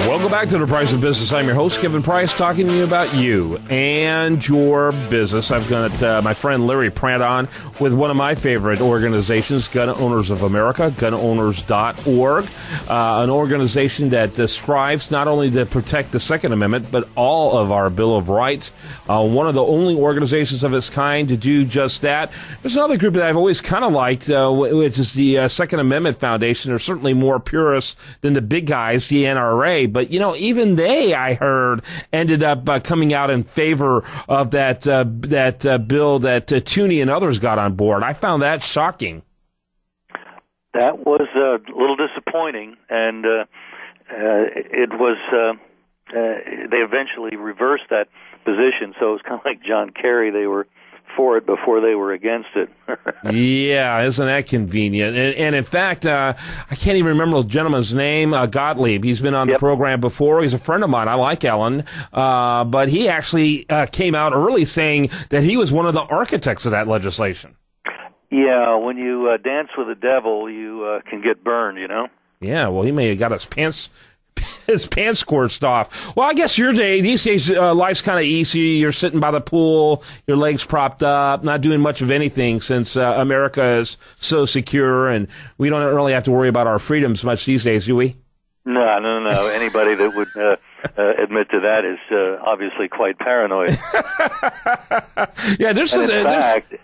Welcome back to The Price of Business. I'm your host, Kevin Price, talking to you about you and your business. I've got my friend Larry Pratt on with one of my favorite organizations, Gun Owners of America, gunowners.org, an organization that strives not only to protect the Second Amendment, but all of our Bill of Rights. One of the only organizations of its kind to do just that. There's another group that I've always kind of liked, which is the Second Amendment Foundation. They're certainly more purists than the big guys, the NRA, but you know, even they, I heard, ended up coming out in favor of that bill that Tooney and others got on board. I found that shocking. That was a little disappointing, and it was. They eventually reversed that position, so it was kind of like John Kerry. They were for it before they were against it. Yeah, isn't that convenient? And in fact, I can't even remember the gentleman's name, Gottlieb. He's been on the program before. He's a friend of mine. I like Ellen. But he actually came out early saying that he was one of the architects of that legislation. Yeah, when you dance with the devil, you can get burned, you know? Yeah, well, he may have got his pants scorched off. Well, I guess these days, life's kind of easy. You're sitting by the pool, your legs propped up, not doing much of anything since America is so secure, and we don't really have to worry about our freedoms much these days, do we? No. Anybody that would admit to that is obviously quite paranoid. Yeah,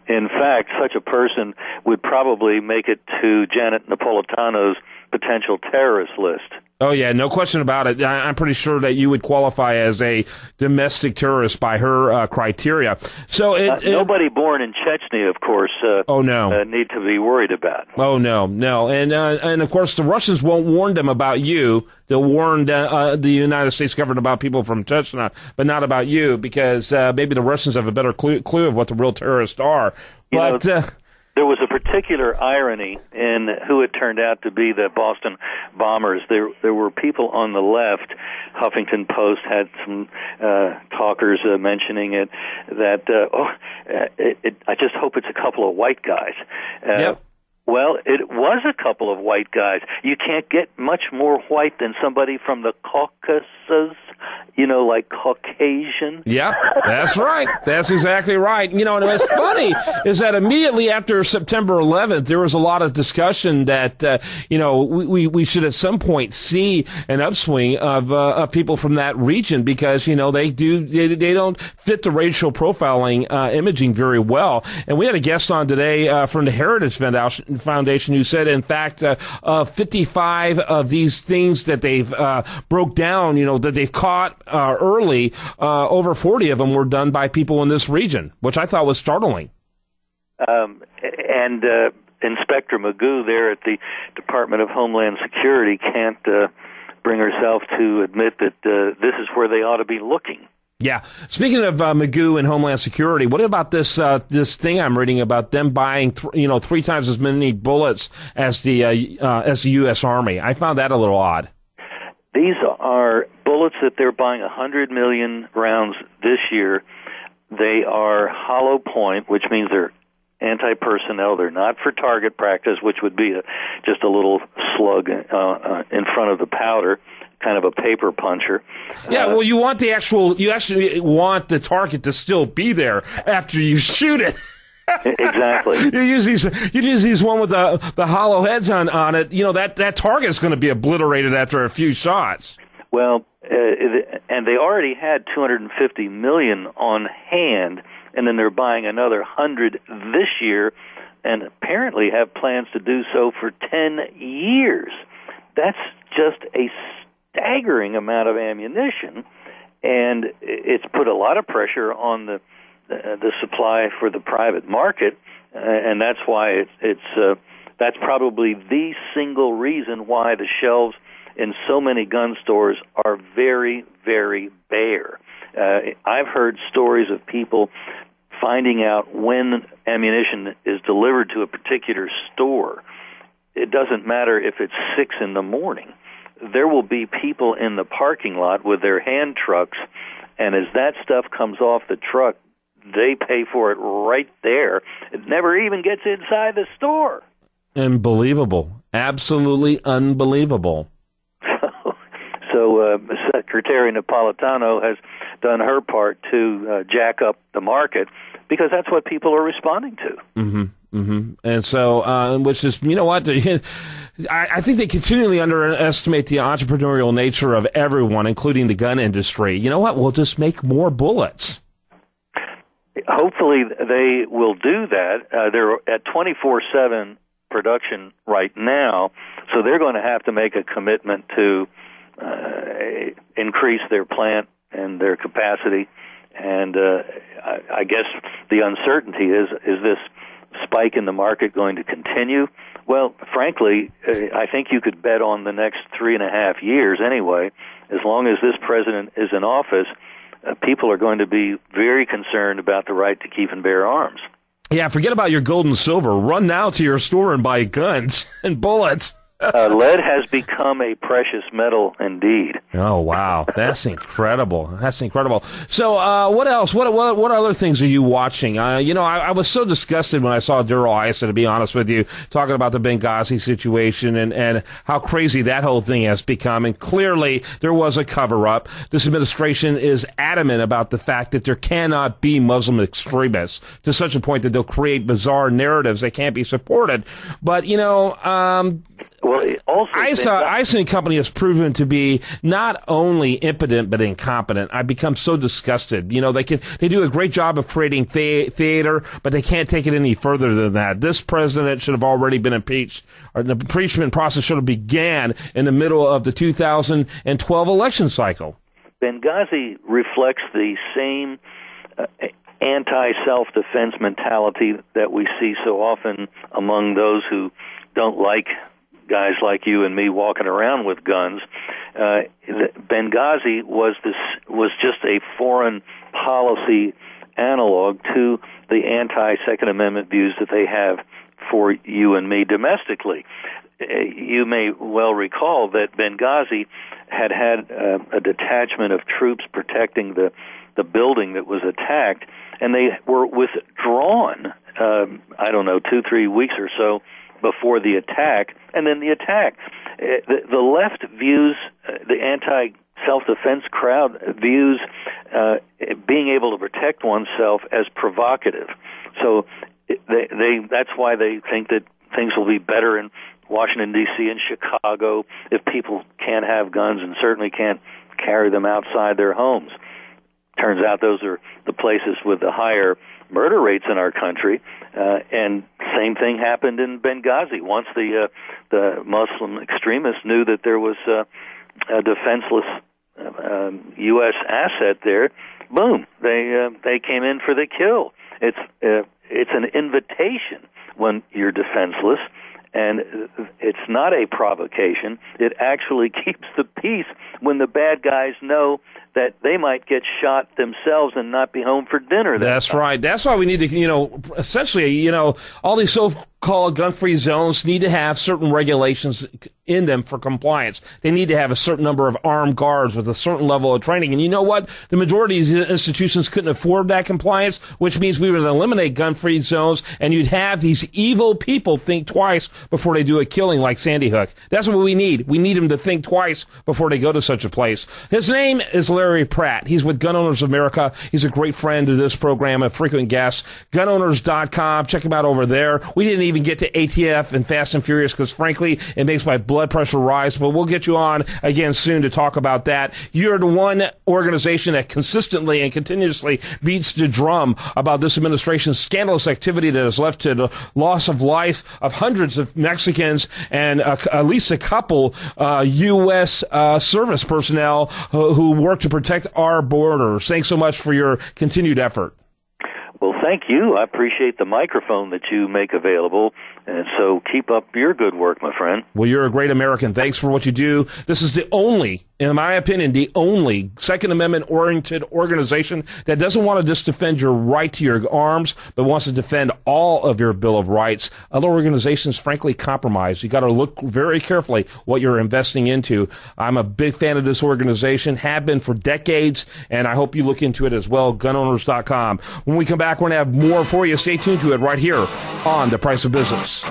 in fact, such a person would probably make it to Janet Napolitano's potential terrorist list. Oh, yeah, no question about it. I'm pretty sure that you would qualify as a domestic terrorist by her criteria. So nobody born in Chechnya, of course, need to be worried about. Oh, no. And of course, the Russians won't warn them about you. They'll warn the United States government about people from Chechnya, but not about you, because maybe the Russians have a better clue of what the real terrorists are. But there was a particular irony in who it turned out to be the Boston bombers. There were people on the left. Huffington Post had some talkers mentioning it. I just hope it's a couple of white guys. Yep. Well, it was a couple of white guys. You can't get much more white than somebody from the Caucasus, like Caucasian. Yeah, that's right. That's exactly right. And what's funny is that immediately after September 11th, there was a lot of discussion that, we should at some point see an upswing of people from that region because, they don't fit the racial profiling imaging very well. And we had a guest on today from the Heritage Foundation who said, in fact, 55 of these things that they've broke down, that they've caught early, over 40 of them were done by people in this region, which I thought was startling. And Inspector Magoo there at the Department of Homeland Security can't bring herself to admit that this is where they ought to be looking. Yeah. Speaking of Magoo and Homeland Security, what about this thing I'm reading about them buying 3 times as many bullets as the U.S. Army? I found that a little odd. These are bullets that they're buying 100 million rounds this year. They are hollow point, which means they're anti-personnel. They're not for target practice, which would be just a little slug in front of the powder, kind of a paper puncher. Yeah, well, you actually want the target to still be there after you shoot it. Exactly. You use these one with the hollow heads on it. That target's going to be obliterated after a few shots. Well, and they already had 250 million on hand, and then they're buying another 100 this year, and apparently have plans to do so for 10 years. That's just a staggering amount of ammunition, and it's put a lot of pressure on the supply for the private market, and that's why that's probably the single reason why the shelves in so many gun stores are very, very bare. I've heard stories of people finding out when ammunition is delivered to a particular store. It doesn't matter if it's 6 a.m. There will be people in the parking lot with their hand trucks, and as that stuff comes off the truck, they pay for it right there. It never even gets inside the store. Unbelievable. Absolutely unbelievable. So Secretary Napolitano has done her part to jack up the market because that's what people are responding to. Mm-hmm. Mm-hmm. And so, which is, you know what? I think they continually underestimate the entrepreneurial nature of everyone, including the gun industry. You know what? We'll just make more bullets. Hopefully they will do that. They're at 24/7 production right now, so they're going to have to make a commitment to increase their plant and their capacity. And I guess the uncertainty is this spike in the market going to continue? Well, frankly, I think you could bet on the next 3.5 years anyway. As long as this president is in office, people are going to be very concerned about the right to keep and bear arms. Yeah, forget about your gold and silver. Run now to your store and buy guns and bullets. Lead has become a precious metal indeed. Oh, wow. That's incredible. That's incredible. So what else? What other things are you watching? I was so disgusted when I saw Daryl Issa, to be honest with you, talking about the Benghazi situation and how crazy that whole thing has become. And clearly there was a cover-up. This administration is adamant about the fact that there cannot be Muslim extremists to such a point that they'll create bizarre narratives that can't be supported. But, Issa and company has proven to be not only impotent but incompetent. I've become so disgusted. They do a great job of creating theater, but they can't take it any further than that. This president should have already been impeached, or the impeachment process should have began in the middle of the 2012 election cycle. Benghazi reflects the same anti-self-defense mentality that we see so often among those who don't like guys like you and me walking around with guns. Benghazi was just a foreign policy analog to the anti-Second Amendment views that they have for you and me domestically. You may well recall that Benghazi had a detachment of troops protecting the building that was attacked, and they were withdrawn, 2-3 weeks or so before the attack, and then the attack. The left views, the anti-self-defense crowd views being able to protect oneself as provocative. So that's why they think that things will be better in Washington, D.C. and Chicago if people can't have guns and certainly can't carry them outside their homes. Turns out those are the places with the higher murder rates in our country, and same thing happened in Benghazi. Once the Muslim extremists knew that there was a defenseless U.S. asset there, boom, they came in for the kill. It's an invitation when you're defenseless, and it's not a provocation. It actually keeps the peace when the bad guys know that they might get shot themselves and not be home for dinner. That's right. That's why we need to, essentially, all these so-called gun-free zones need to have certain regulations in them for compliance. They need to have a certain number of armed guards with a certain level of training. And you know what? The majority of these institutions couldn't afford that compliance, which means we would eliminate gun-free zones, and you'd have these evil people think twice before they do a killing like Sandy Hook. That's what we need. We need them to think twice before they go to such a place. His name is Larry Pratt. He's with Gun Owners of America. He's a great friend of this program, a frequent guest. GunOwners.com. Check him out over there. We didn't even get to ATF and Fast and Furious because, frankly, it makes my blood pressure rise, but we'll get you on again soon to talk about that. You're the one organization that consistently and continuously beats the drum about this administration's scandalous activity that has led to the loss of life of hundreds of Mexicans and at least a couple U.S. service personnel who work to protect our borders. Thanks so much for your continued effort. Well, thank you. I appreciate the microphone that you make available, and so keep up your good work, my friend. Well, you're a great American. Thanks for what you do. This is the only, in my opinion, the only Second Amendment-oriented organization that doesn't want to just defend your right to your arms, but wants to defend all of your Bill of Rights. Other organizations, frankly, compromise. You got to look very carefully what you're investing into. I'm a big fan of this organization, have been for decades, and I hope you look into it as well, gunowners.com. When we come back, we're going to have more for you. Stay tuned to it right here on The Price of Business.